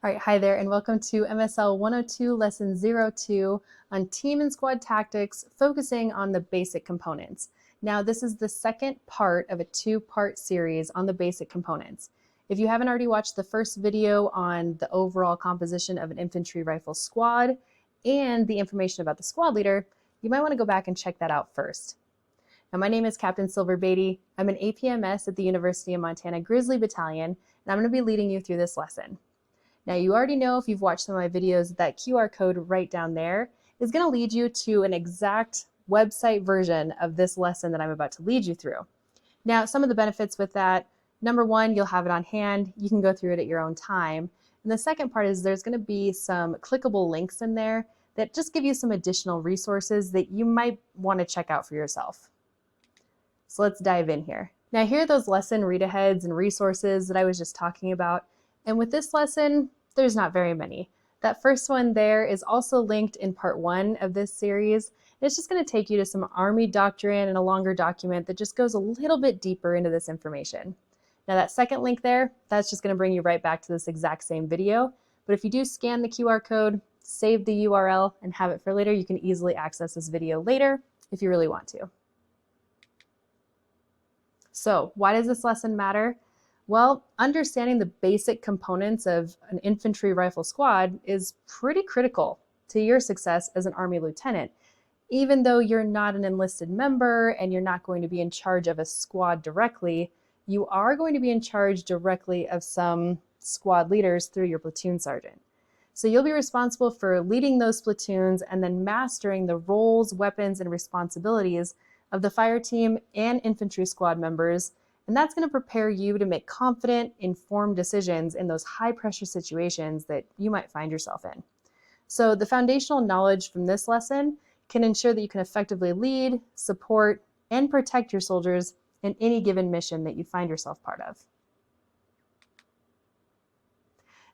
All right, hi there, and welcome to MSL 102 Lesson 02 on Team and Squad Tactics, focusing on the basic components. Now, this is the second part of a two-part series on the basic components. If you haven't already watched the first video on the overall composition of an infantry rifle squad and the information about the squad leader, you might want to go back and check that out first. Now, my name is Captain Silver Beatty. I'm an APMS at the University of Montana Grizzly Battalion, and I'm going to be leading you through this lesson. Now, you already know, if you've watched some of my videos, that QR code right down there is going to lead you to an exact website version of this lesson that I'm about to lead you through. Now, some of the benefits with that: number one, you'll have it on hand. You can go through it at your own time. And the second part is there's going to be some clickable links in there that just give you some additional resources that you might want to check out for yourself. So let's dive in here. Now, here are those lesson read-aheads and resources that I was just talking about. And with this lesson, there's not very many. That first one there is also linked in part 1 of this series. It's just going to take you to some Army doctrine and a longer document that just goes a little bit deeper into this information. Now, that second link there, that's just going to bring you right back to this exact same video. But if you do scan the QR code, save the URL, and have it for later, you can easily access this video later if you really want to. So, why does this lesson matter? Well, understanding the basic components of an infantry rifle squad is pretty critical to your success as an Army lieutenant. Even though you're not an enlisted member and you're not going to be in charge of a squad directly, you are going to be in charge directly of some squad leaders through your platoon sergeant. So you'll be responsible for leading those platoons and then mastering the roles, weapons, and responsibilities of the fire team and infantry squad members. And that's going to prepare you to make confident, informed decisions in those high-pressure situations that you might find yourself in. So the foundational knowledge from this lesson can ensure that you can effectively lead, support, and protect your soldiers in any given mission that you find yourself part of.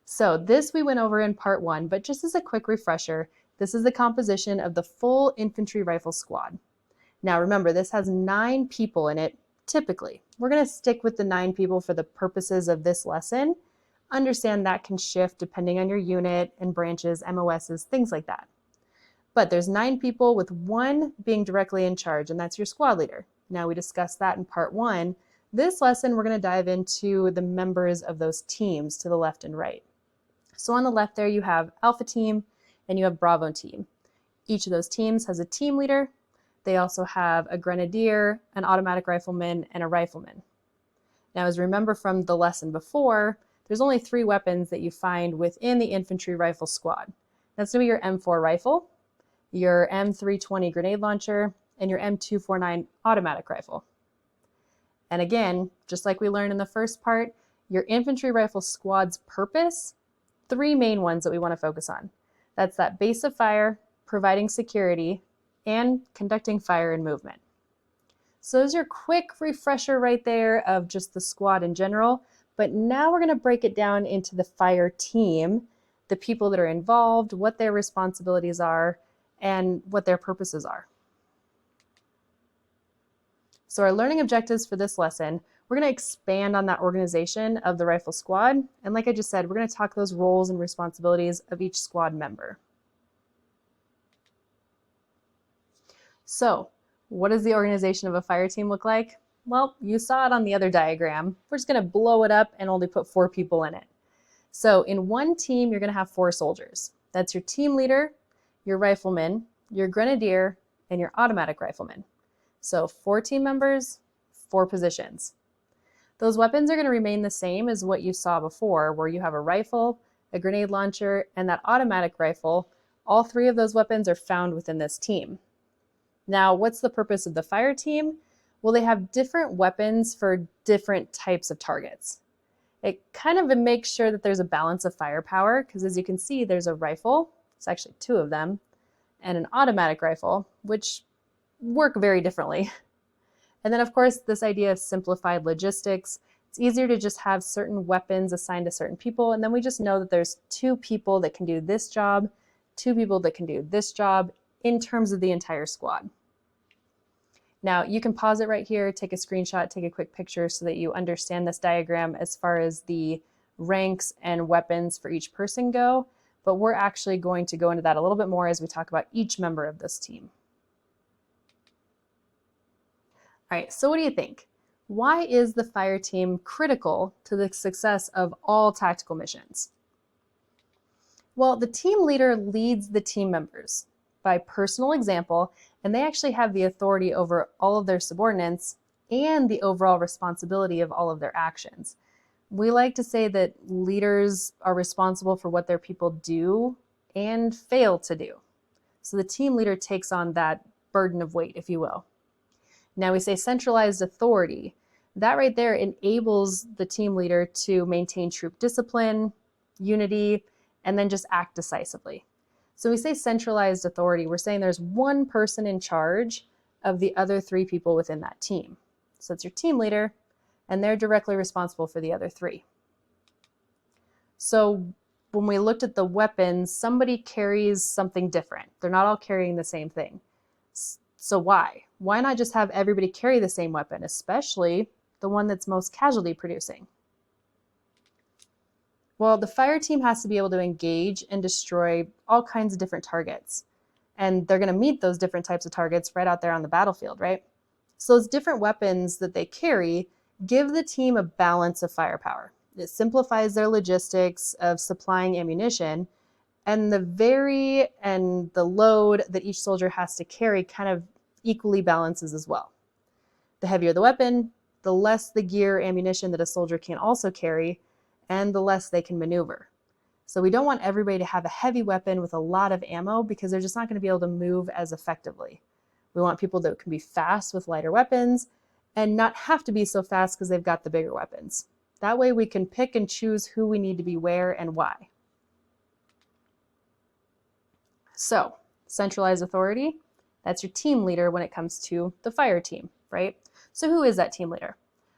So this we went over in part 1, but just as a quick refresher, this is the composition of the full infantry rifle squad. Now remember, this has 9 people in it. Typically, we're going to stick with the 9 people for the purposes of this lesson. Understand that can shift depending on your unit and branches, MOSs, things like that. But there's 9 people with 1 being directly in charge, and that's your squad leader. Now, we discussed that in part 1. This lesson, we're going to dive into the members of those teams to the left and right. So on the left there, you have Alpha Team and you have Bravo Team. Each of those teams has a team leader. They also have a grenadier, an automatic rifleman, and a rifleman. Now, as you remember from the lesson before, there's only 3 weapons that you find within the infantry rifle squad. That's going to be your M4 rifle, your M320 grenade launcher, and your M249 automatic rifle. And again, just like we learned in the first part, your infantry rifle squad's purpose, 3 main ones that we want to focus on. That's that base of fire, providing security, and conducting fire and movement. So there's your quick refresher right there of just the squad in general, but now we're going to break it down into the fire team, the people that are involved, what their responsibilities are, and what their purposes are. So our learning objectives for this lesson, we're going to expand on that organization of the rifle squad, and like I just said, we're going to talk those roles and responsibilities of each squad member. So, what does the organization of a fire team look like? Well, you saw it on the other diagram. We're just going to blow it up and only put 4 people in it. So in one team, you're going to have 4 soldiers. That's your team leader, your rifleman, your grenadier, and your automatic rifleman. So 4 team members, 4 positions. Those weapons are going to remain the same as what you saw before, where you have a rifle, a grenade launcher, and that automatic rifle. All 3 of those weapons are found within this team. Now, what's the purpose of the fire team? Well, they have different weapons for different types of targets. It kind of makes sure that there's a balance of firepower, because as you can see, there's a rifle, it's actually 2 of them, and an automatic rifle, which work very differently. And then, of course, this idea of simplified logistics. It's easier to just have certain weapons assigned to certain people, and then we just know that there's 2 people that can do this job, 2 people that can do this job in terms of the entire squad. Now, you can pause it right here, take a screenshot, take a quick picture so that you understand this diagram as far as the ranks and weapons for each person go, but we're actually going to go into that a little bit more as we talk about each member of this team. All right, so what do you think? Why is the fire team critical to the success of all tactical missions? Well, the team leader leads the team members by personal example, and they actually have the authority over all of their subordinates and the overall responsibility of all of their actions. We like to say that leaders are responsible for what their people do and fail to do. So the team leader takes on that burden of weight, if you will. Now we say centralized authority. That right there enables the team leader to maintain troop discipline, unity, and then just act decisively. So we say centralized authority. We're saying there's one person in charge of the other 3 people within that team. So it's your team leader, and they're directly responsible for the other 3. So when we looked at the weapons, somebody carries something different. They're not all carrying the same thing. So why? Why not just have everybody carry the same weapon, especially the one that's most casualty producing? Well, the fire team has to be able to engage and destroy all kinds of different targets. And they're going to meet those different types of targets right out there on the battlefield, right? So those different weapons that they carry give the team a balance of firepower. It simplifies their logistics of supplying ammunition, and the load that each soldier has to carry kind of equally balances as well. The heavier the weapon, the less the gear, ammunition that a soldier can also carry, and the less they can maneuver. So we don't want everybody to have a heavy weapon with a lot of ammo because they're just not going to be able to move as effectively. We want people that can be fast with lighter weapons and not have to be so fast because they've got the bigger weapons. That way we can pick and choose who we need to be where and why. So, centralized authority, that's your team leader when it comes to the fire team, right? So who is that team leader?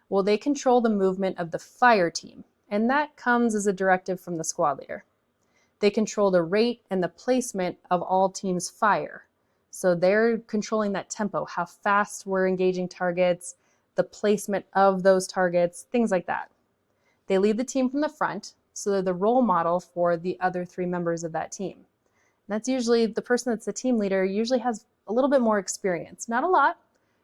Well, they control the movement of the fire team, and that comes as a directive from the squad leader. They control the rate and the placement of all teams' fire. So they're controlling that tempo, how fast we're engaging targets, the placement of those targets, things like that. They lead the team from the front, so they're the role model for the other 3 members of that team. And that's usually the person that's the team leader usually has a little bit more experience. Not a lot.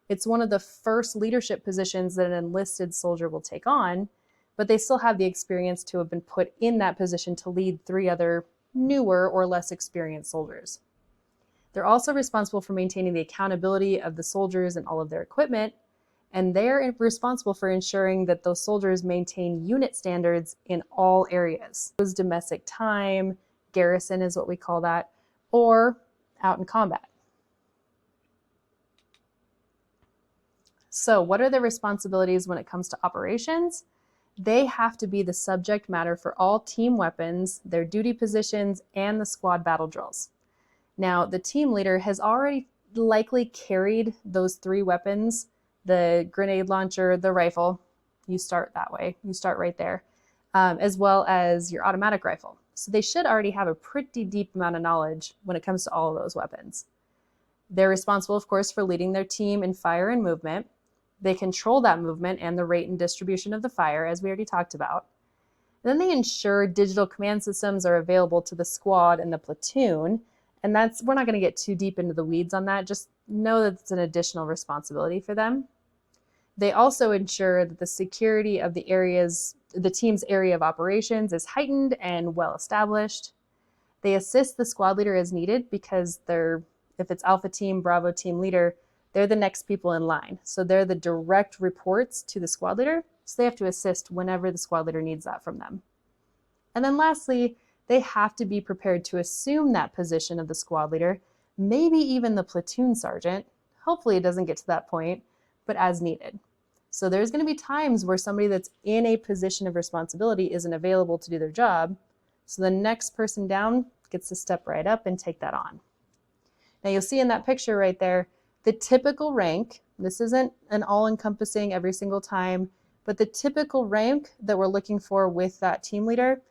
It's one of the first leadership positions that an enlisted soldier will take on, but they still have the experience to have been put in that position to lead 3 other newer or less experienced soldiers. They're also responsible for maintaining the accountability of the soldiers and all of their equipment, and they're responsible for ensuring that those soldiers maintain unit standards in all areas. It was domestic time, garrison is what we call that, or out in combat. So what are their responsibilities when it comes to operations? They have to be the subject matter for all team weapons, their duty positions, and the squad battle drills. Now, the team leader has already likely carried those 3 weapons, the grenade launcher, the rifle. You start that way. You start right there, as well as your automatic rifle. So they should already have a pretty deep amount of knowledge when it comes to all of those weapons. They're responsible, of course, for leading their team in fire and movement. They control that movement and the rate and distribution of the fire, as we already talked about. And then they ensure digital command systems are available to the squad and the platoon. And we're not going to get too deep into the weeds on that. Just know that it's an additional responsibility for them. They also ensure that the security of the team's area of operations is heightened and well established. They assist the squad leader as needed because if it's Alpha Team, Bravo Team leader, they're the next people in line. So they're the direct reports to the squad leader. So they have to assist whenever the squad leader needs that from them. And then lastly, they have to be prepared to assume that position of the squad leader, maybe even the platoon sergeant. Hopefully it doesn't get to that point, but as needed. So there's going to be times where somebody that's in a position of responsibility isn't available to do their job. So the next person down gets to step right up and take that on. Now you'll see in that picture right there, the typical rank, this isn't an all-encompassing every single time, but the typical rank that we're looking for with that team leader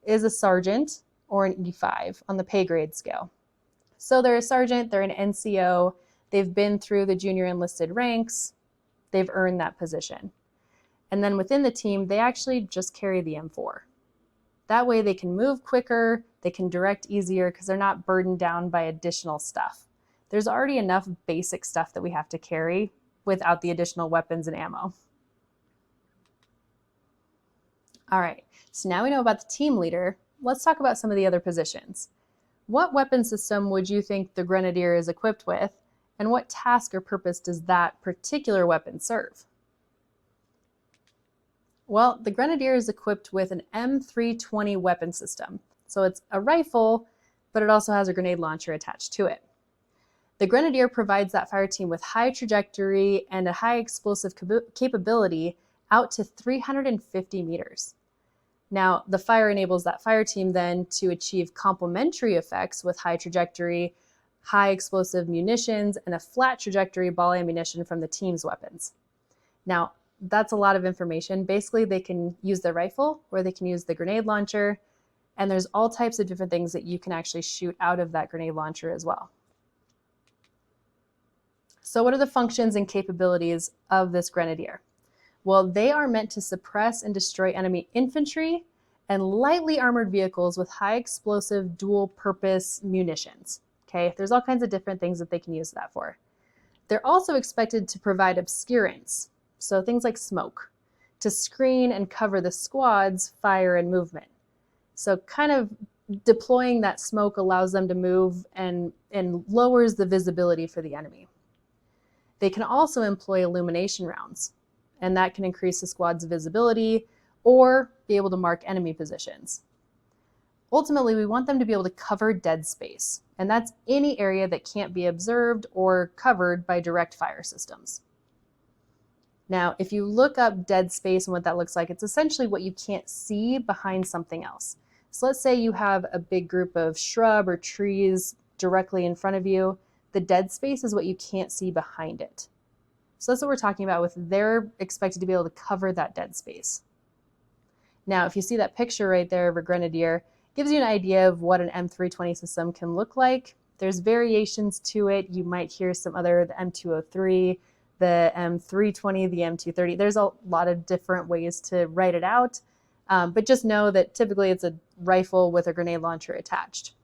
is a sergeant or an E5 on the pay grade scale. So they're a sergeant, they're an NCO, they've been through the junior enlisted ranks, they've earned that position. And then within the team, they actually just carry the M4. That way they can move quicker, they can direct easier because they're not burdened down by additional stuff. There's already enough basic stuff that we have to carry without the additional weapons and ammo. All right, so now we know about the team leader. Let's talk about some of the other positions. What weapon system would you think the grenadier is equipped with, and what task or purpose does that particular weapon serve? Well, the grenadier is equipped with an M320 weapon system. So it's a rifle, but it also has a grenade launcher attached to it. The grenadier provides that fire team with high trajectory and a high explosive capability out to 350 meters. Now, the fire enables that fire team then to achieve complementary effects with high trajectory, high explosive munitions, and a flat trajectory ball ammunition from the team's weapons. Now, that's a lot of information. Basically, they can use the rifle or they can use the grenade launcher, and there's all types of different things that you can actually shoot out of that grenade launcher as well. So what are the functions and capabilities of this grenadier? Well, they are meant to suppress and destroy enemy infantry and lightly armored vehicles with high explosive dual purpose munitions. Okay, there's all kinds of different things that they can use that for. They're also expected to provide obscurance, so things like smoke, to screen and cover the squad's fire and movement. So kind of deploying that smoke allows them to move and lowers the visibility for the enemy. They can also employ illumination rounds, and that can increase the squad's visibility or be able to mark enemy positions. Ultimately, we want them to be able to cover dead space, and that's any area that can't be observed or covered by direct fire systems. Now, if you look up dead space and what that looks like, it's essentially what you can't see behind something else. So let's say you have a big group of shrub or trees directly in front of you. The dead space is what you can't see behind it. So that's what we're talking about with they're expected to be able to cover that dead space. Now, if you see that picture right there of a grenadier, it gives you an idea of what an M320 system can look like. There's variations to it. You might hear some other, the M203, the M320, the M230. There's a lot of different ways to write it out, but just know that typically it's a rifle with a grenade launcher attached.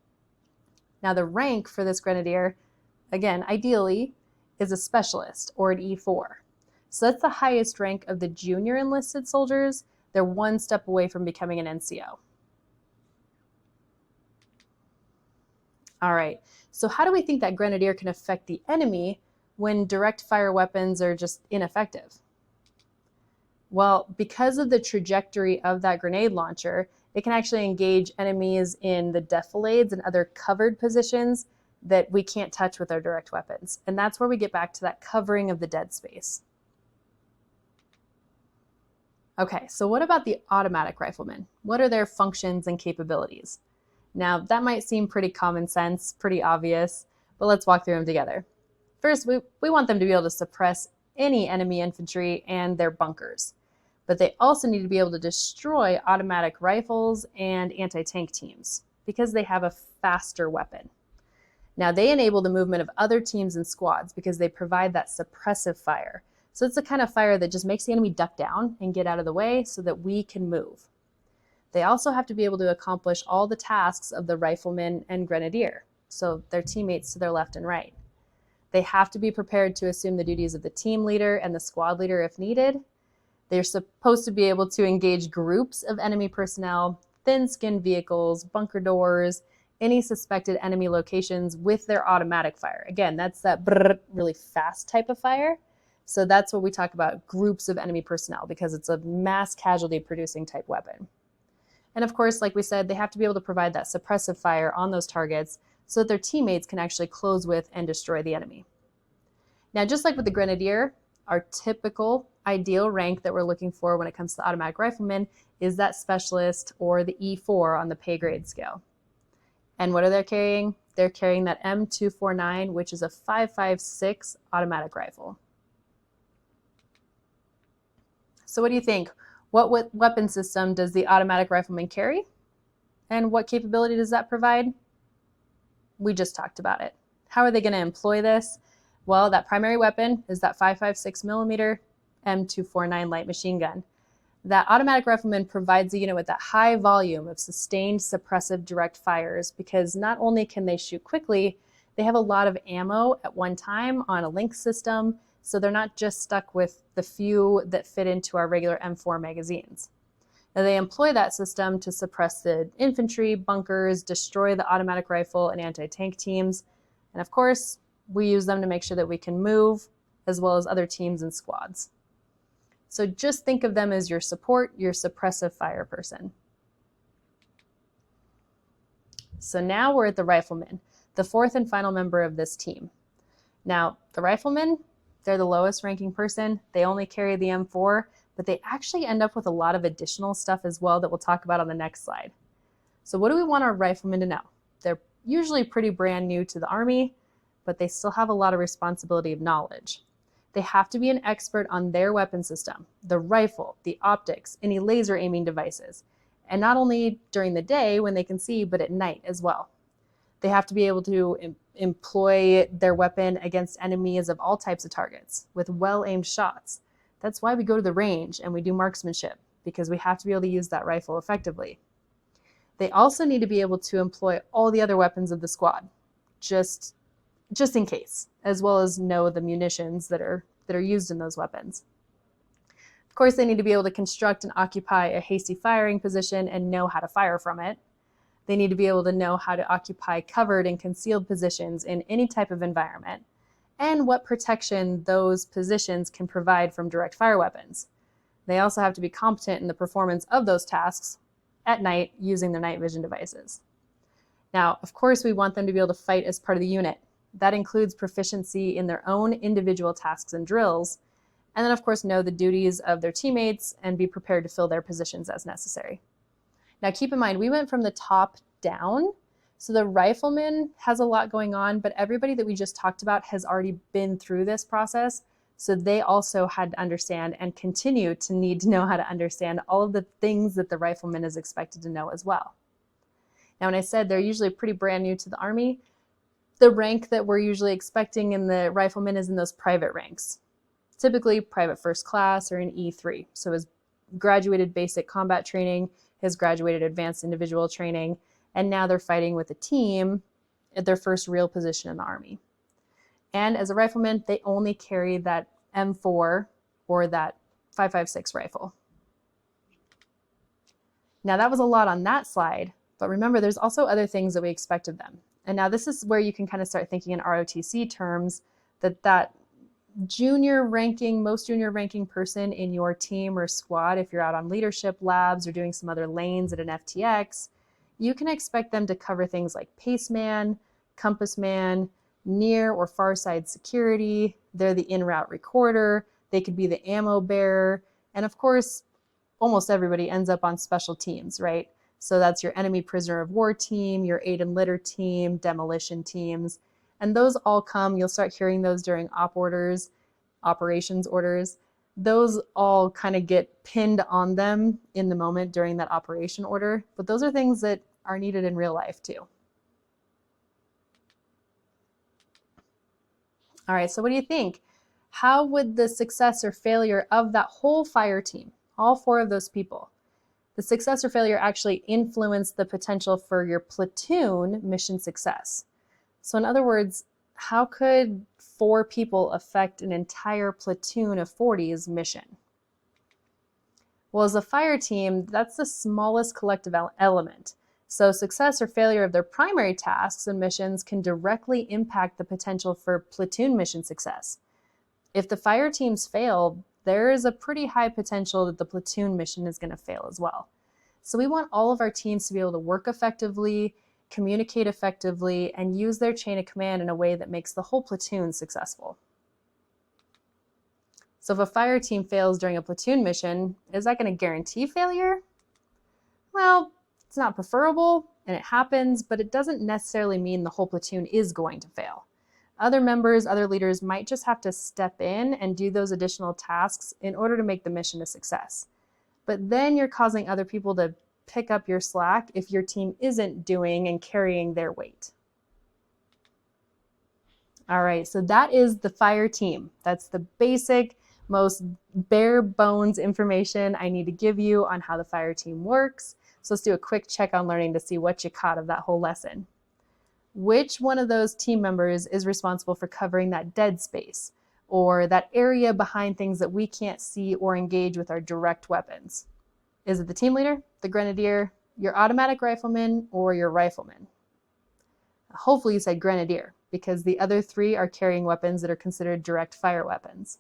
Now the rank for this grenadier, again, ideally, is a specialist or an E4. So that's the highest rank of the junior enlisted soldiers. They're one step away from becoming an NCO. All right, so how do we think that grenadier can affect the enemy when direct fire weapons are just ineffective? Well, because of the trajectory of that grenade launcher, it can actually engage enemies in the defilades and other covered positions that we can't touch with our direct weapons. And that's where we get back to that covering of the dead space. Okay, so what about the automatic riflemen? What are their functions and capabilities? Now, that might seem pretty common sense, pretty obvious, but let's walk through them together. First, we want them to be able to suppress any enemy infantry and their bunkers, but they also need to be able to destroy automatic rifles and anti-tank teams because they have a faster weapon. Now, they enable the movement of other teams and squads because they provide that suppressive fire. So it's the kind of fire that just makes the enemy duck down and get out of the way so that we can move. They also have to be able to accomplish all the tasks of the rifleman and grenadier, so their teammates to their left and right. They have to be prepared to assume the duties of the team leader and the squad leader if needed. They're supposed to be able to engage groups of enemy personnel, thin-skinned vehicles, bunker doors, any suspected enemy locations with their automatic fire. Again, that's that really fast type of fire. So that's what we talk about, groups of enemy personnel, because it's a mass casualty producing type weapon. And of course, like we said, they have to be able to provide that suppressive fire on those targets so that their teammates can actually close with and destroy the enemy. Now, just like with the grenadier, our typical ideal rank that we're looking for when it comes to automatic riflemen is that specialist or the E4 on the pay grade scale. And what are they carrying? They're carrying that M249, which is a 5.56 automatic rifle. So what do you think? What weapon system does the automatic rifleman carry? And what capability does that provide? We just talked about it. How are they going to employ this? Well, that primary weapon is that 5.56 millimeter M249 light machine gun. That automatic rifleman provides the unit with that high volume of sustained suppressive direct fires because not only can they shoot quickly, they have a lot of ammo at one time on a link system, so they're not just stuck with the few that fit into our regular M4 magazines. Now, they employ that system to suppress the infantry, bunkers, destroy the automatic rifle and anti-tank teams, and of course, we use them to make sure that we can move, as well as other teams and squads. So just think of them as your support, your suppressive fire person. So now we're at the rifleman, the fourth and final member of this team. Now, the riflemen, they're the lowest ranking person. They only carry the M4, but they actually end up with a lot of additional stuff as well that we'll talk about on the next slide. So what do we want our riflemen to know? They're usually pretty brand new to the Army, but they still have a lot of responsibility of knowledge. They have to be an expert on their weapon system, the rifle, the optics, any laser aiming devices, and not only during the day when they can see, but at night as well. They have to be able to employ their weapon against enemies of all types of targets with well-aimed shots. That's why we go to the range and we do marksmanship, because we have to be able to use that rifle effectively. They also need to be able to employ all the other weapons of the squad, just in case, as well as know the munitions that are used in those weapons. Of course, they need to be able to construct and occupy a hasty firing position and know how to fire from it. They need to be able to know how to occupy covered and concealed positions in any type of environment, and what protection those positions can provide from direct fire weapons. They also have to be competent in the performance of those tasks at night using their night vision devices. Now, of course, we want them to be able to fight as part of the unit. That includes proficiency in their own individual tasks and drills, and then of course know the duties of their teammates and be prepared to fill their positions as necessary. Now keep in mind, we went from the top down, so the rifleman has a lot going on, but everybody that we just talked about has already been through this process, so they also had to understand and continue to need to know how to understand all of the things that the rifleman is expected to know as well. Now, when I said they're usually pretty brand new to the Army, the rank that we're usually expecting in the rifleman is in those private ranks, typically private first class or an E3. So has graduated basic combat training, has graduated advanced individual training, and now they're fighting with a team at their first real position in the Army. And as a rifleman, they only carry that M4 or that 5.56 rifle. Now that was a lot on that slide, but remember there's also other things that we expect of them. And now this is where you can kind of start thinking in ROTC terms, that junior ranking, most junior ranking person in your team or squad, if you're out on leadership labs or doing some other lanes at an FTX, you can expect them to cover things like paceman, compass man, near or far side security. They're the in-route recorder. They could be the ammo bearer. And of course, almost everybody ends up on special teams, right? So that's your enemy prisoner of war team, your aid and litter team, demolition teams. And those all come, you'll start hearing those during op orders, operations orders. Those all kind of get pinned on them in the moment during that operation order. But those are things that are needed in real life too. All right, so what do you think? How would the success or failure of that whole fire team, all four of those people, the success or failure actually influence the potential for your platoon mission success? So in other words, how could 4 people affect an entire platoon of 40's mission? Well, as a fire team, that's the smallest collective element. So success or failure of their primary tasks and missions can directly impact the potential for platoon mission success. If the fire teams fail, there is a pretty high potential that the platoon mission is going to fail as well. So we want all of our teams to be able to work effectively, communicate effectively, and use their chain of command in a way that makes the whole platoon successful. So if a fire team fails during a platoon mission, is that going to guarantee failure? Well, it's not preferable, and it happens, but it doesn't necessarily mean the whole platoon is going to fail. Other members, other leaders might just have to step in and do those additional tasks in order to make the mission a success. But then you're causing other people to pick up your slack if your team isn't doing and carrying their weight. All right, so that is the fire team. That's the basic most bare bones information I need to give you on how the fire team works. So let's do a quick check on learning to see what you caught of that whole lesson. Which one of those team members is responsible for covering that dead space, or that area behind things that we can't see or engage with our direct weapons? Is it the team leader, the grenadier, your automatic rifleman, or your rifleman? Hopefully you said grenadier, because the other three are carrying weapons that are considered direct fire weapons.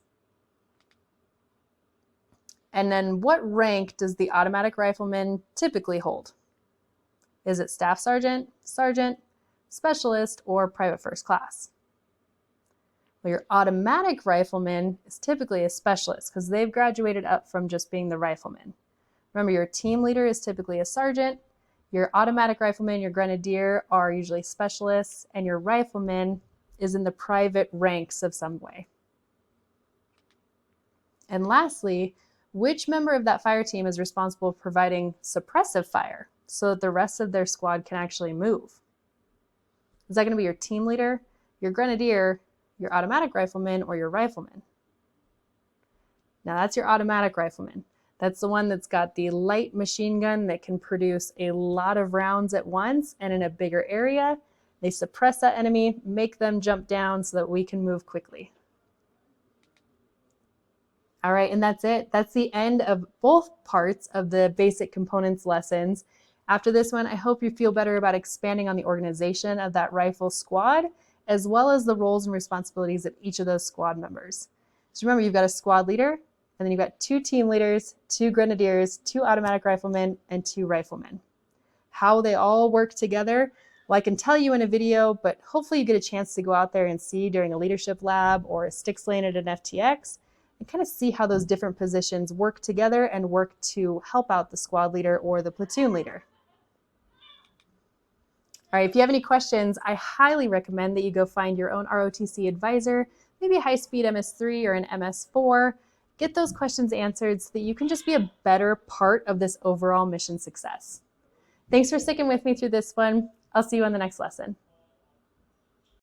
And then what rank does the automatic rifleman typically hold? Is it staff sergeant, sergeant, specialist, or private first class? Well, your automatic rifleman is typically a specialist because they've graduated up from just being the rifleman. Remember, your team leader is typically a sergeant, your automatic rifleman, your grenadier are usually specialists, and your rifleman is in the private ranks of some way. And lastly, which member of that fire team is responsible for providing suppressive fire so that the rest of their squad can actually move? Is that going to be your team leader, your grenadier, your automatic rifleman, or your rifleman? Now that's your automatic rifleman. That's the one that's got the light machine gun that can produce a lot of rounds at once and in a bigger area. They suppress that enemy, make them jump down so that we can move quickly. All right, and that's it. That's the end of both parts of the basic components lessons. After this one, I hope you feel better about expanding on the organization of that rifle squad, as well as the roles and responsibilities of each of those squad members. So remember, you've got a squad leader, and then you've got 2 team leaders, 2 grenadiers, 2 automatic riflemen, and 2 riflemen. How they all work together, well, I can tell you in a video, but hopefully you get a chance to go out there and see during a leadership lab or a sticks lane at an FTX, and kind of see how those different positions work together and work to help out the squad leader or the platoon leader. All right, if you have any questions, I highly recommend that you go find your own ROTC advisor, maybe a high-speed MS3 or an MS4. Get those questions answered so that you can just be a better part of this overall mission success. Thanks for sticking with me through this one. I'll see you on the next lesson.